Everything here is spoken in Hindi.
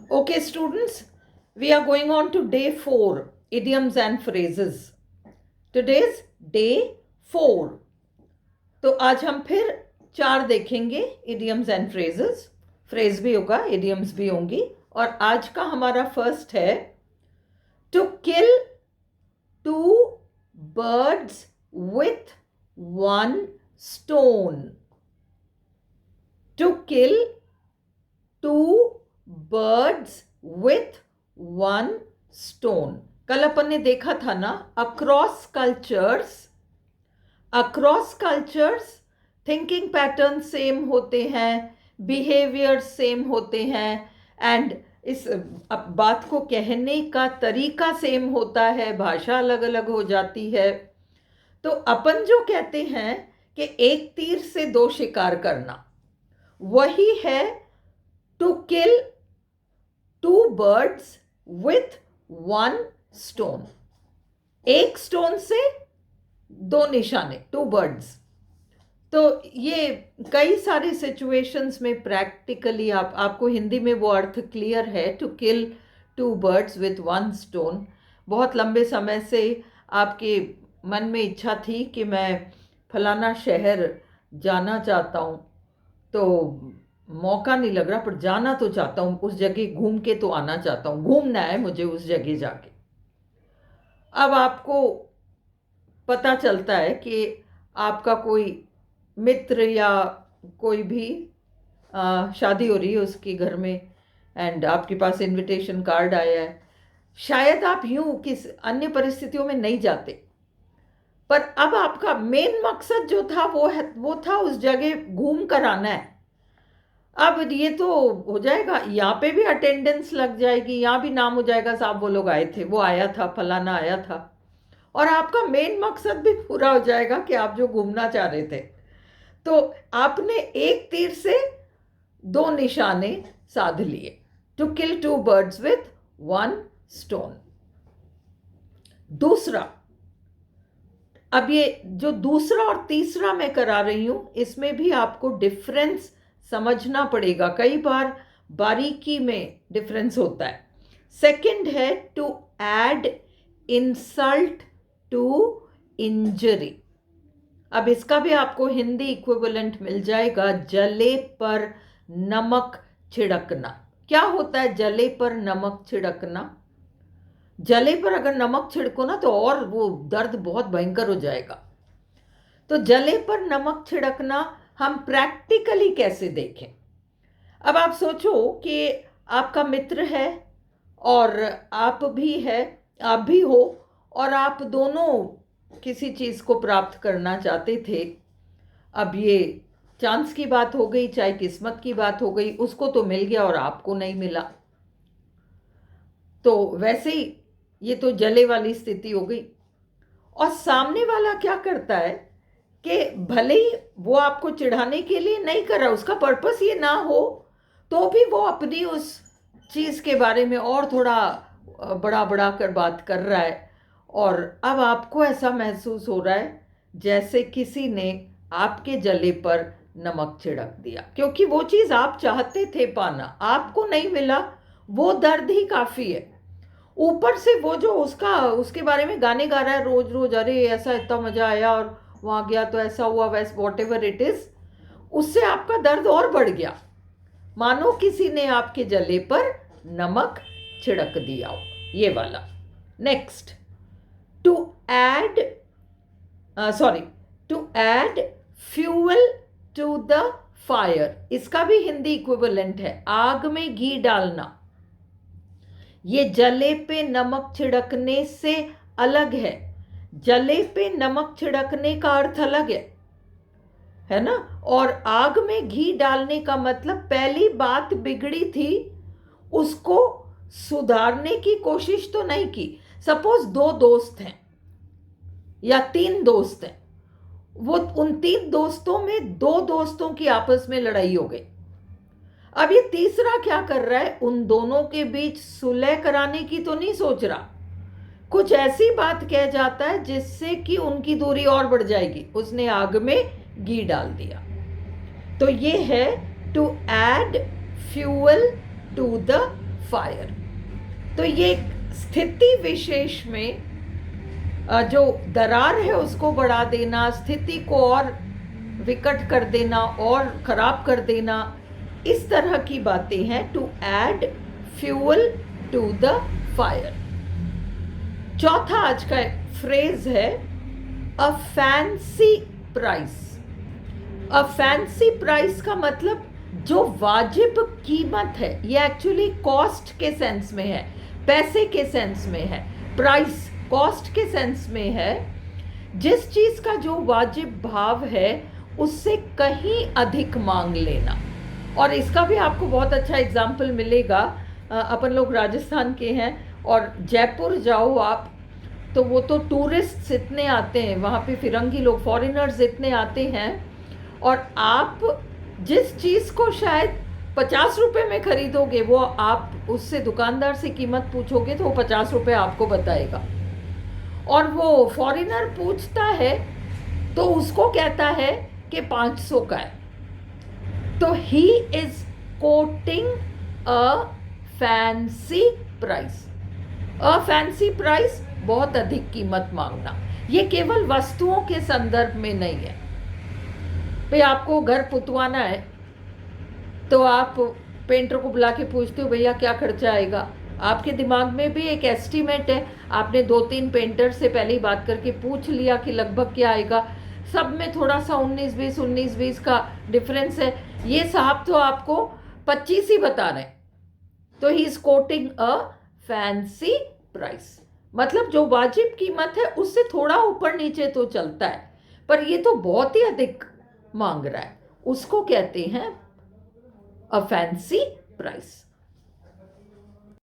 Okay, students, we are going on to day 4, idioms and phrases. Today's day 4. तो आज हम फिर 4 देखेंगे idioms and phrases. फ्रेज भी होगा, idioms भी होंगी. और आज का हमारा फर्स्ट है to kill 2 birds with 1 stone. To kill 2 birds with 1 stone. कल अपन ने देखा था ना, across cultures thinking pattern same होते हैं, बिहेवियर सेम होते हैं, एंड इस बात को कहने का तरीका सेम होता है, भाषा अलग अलग हो जाती है. तो अपन जो कहते हैं कि एक तीर से 2 शिकार करना, वही है to kill 2 birds with 1 stone. एक स्टोन से 2 निशाने, 2 birds. तो ये कई सारी सिचुएशंस में प्रैक्टिकली आपको हिंदी में वो अर्थ क्लियर है, to kill 2 birds with 1 stone. बहुत लंबे समय से आपके मन में इच्छा थी कि मैं फलाना शहर जाना चाहता हूँ, तो मौका नहीं लग रहा, पर जाना तो चाहता हूँ, उस जगह घूम के तो आना चाहता हूँ, घूमना है मुझे उस जगह जाके. अब आपको पता चलता है कि आपका कोई मित्र या कोई भी शादी हो रही है उसके घर में, एंड आपके पास इनविटेशन कार्ड आया है. शायद आप यूं किस अन्य परिस्थितियों में नहीं जाते, पर अब आपका मेन मकसद जो था वो था उस जगह घूम कर आना है. अब ये तो हो जाएगा, यहाँ पे भी अटेंडेंस लग जाएगी, यहाँ भी नाम हो जाएगा, साहब वो लोग आए थे, वो आया था, फलाना आया था, और आपका मेन मकसद भी पूरा हो जाएगा कि आप जो घूमना चाह रहे थे. तो आपने एक तीर से 2 निशाने साध लिए. To kill 2 birds with 1 stone. दूसरा, अब ये जो दूसरा और तीसरा मैं करा रही हूं, इसमें भी आपको डिफरेंस समझना पड़ेगा. कई बार बारीकी में डिफरेंस होता है. सेकंड है to add insult to injury. अब इसका भी आपको हिंदी इक्विवेलेंट मिल जाएगा, जले पर नमक छिड़कना. क्या होता है जले पर नमक छिड़कना? जले पर अगर नमक छिड़को ना तो और वो दर्द बहुत भयंकर हो जाएगा. तो जले पर नमक छिड़कना हम प्रैक्टिकली कैसे देखें? अब आप सोचो कि आपका मित्र है और आप भी हो, और आप दोनों किसी चीज़ को प्राप्त करना चाहते थे. अब ये चांस की बात हो गई, चाहे किस्मत की बात हो गई, उसको तो मिल गया और आपको नहीं मिला. तो वैसे ही ये तो जले वाली स्थिति हो गई. और सामने वाला क्या करता है कि भले ही वो आपको चिढ़ाने के लिए नहीं कर रहा, उसका पर्पस ये ना हो, तो भी वो अपनी उस चीज़ के बारे में और थोड़ा बड़ा कर बात कर रहा है. और अब आपको ऐसा महसूस हो रहा है जैसे किसी ने आपके जले पर नमक छिड़क दिया, क्योंकि वो चीज़ आप चाहते थे पाना, आपको नहीं मिला. वो दर्द ही काफ़ी है. ऊपर से वो जो उसके बारे में गाने गा रहा है रोज रोज, अरे ऐसा इतना मज़ा आया और वहाँ गया तो ऐसा हुआ, वैसे वॉट एवर इट इज़, उससे आपका दर्द और बढ़ गया, मानो किसी ने आपके जले पर नमक छिड़क दिया हो. ये वाला. Next, to add fuel to the fire. इसका भी हिंदी इक्विवेलेंट है, आग में घी डालना. ये जले पे नमक छिड़कने से अलग है. जले पे नमक छिड़कने का अर्थ अलग है ना. और आग में घी डालने का मतलब पहली बात बिगड़ी थी, उसको सुधारने की कोशिश तो नहीं की. सपोज 2 दोस्त हैं या 3 दोस्त हैं, वो उन 3 दोस्तों में 2 दोस्तों की आपस में लड़ाई हो गई. अब ये तीसरा क्या कर रहा है, उन दोनों के बीच सुलह कराने की तो नहीं सोच रहा, कुछ ऐसी बात कह जाता है जिससे कि उनकी दूरी और बढ़ जाएगी. उसने आग में घी डाल दिया. तो ये है to add fuel to the fire. तो ये स्थिति विशेष में जो दरार है उसको बढ़ा देना, स्थिति को और विकट कर देना और खराब कर देना, इस तरह की बातें हैं। To add fuel to the fire. चौथा आज का फ्रेज है a fancy price. A fancy price का मतलब जो वाजिब कीमत है, ये एक्चुअली कॉस्ट के सेंस में है, पैसे के सेंस में है। प्राइस कॉस्ट के सेंस में है। जिस चीज का जो वाजिब भाव है उससे कहीं अधिक मांग लेना। और इसका भी आपको बहुत अच्छा एग्जाम्पल मिलेगा। अपन लोग राजस्थान के हैं और जयपुर जाओ आप, तो वो तो टूरिस्ट इतने आते हैं वहाँ पे, फिरंगी लोग, फॉरेनर्स इतने आते हैं, और आप जिस चीज़ को शायद 50 रुपये में खरीदोगे, वो आप उससे दुकानदार से कीमत पूछोगे तो वो 50 रुपये आपको बताएगा। और वो फॉरेनर पूछता है तो उसको कहता है कि 500 का है। तो he is coating a fancy price. A fancy price, बहुत अधिक कीमत मांगना। ये केवल वस्तुओं के संदर्भ में नहीं है। भाई आपको घर पुतवाना है तो आप पेंटर को बुला के पूछते हो भैया क्या खर्चा आएगा। आपके दिमाग में भी एक एस्टीमेट है, आपने 2-3 पेंटर से पहले ही बात करके पूछ लिया कि लगभग क्या आएगा। सब में थोड़ा सा 19-20 का डिफरेंस है। ये साहब तो आपको 25 ही बता रहे हैं। तो he is coating a fancy price, मतलब जो वाजिब कीमत है उससे थोड़ा ऊपर नीचे तो चलता है, पर ये तो बहुत ही अधिक मांग रहा है, उसको कहते हैं अ फैंसी प्राइस।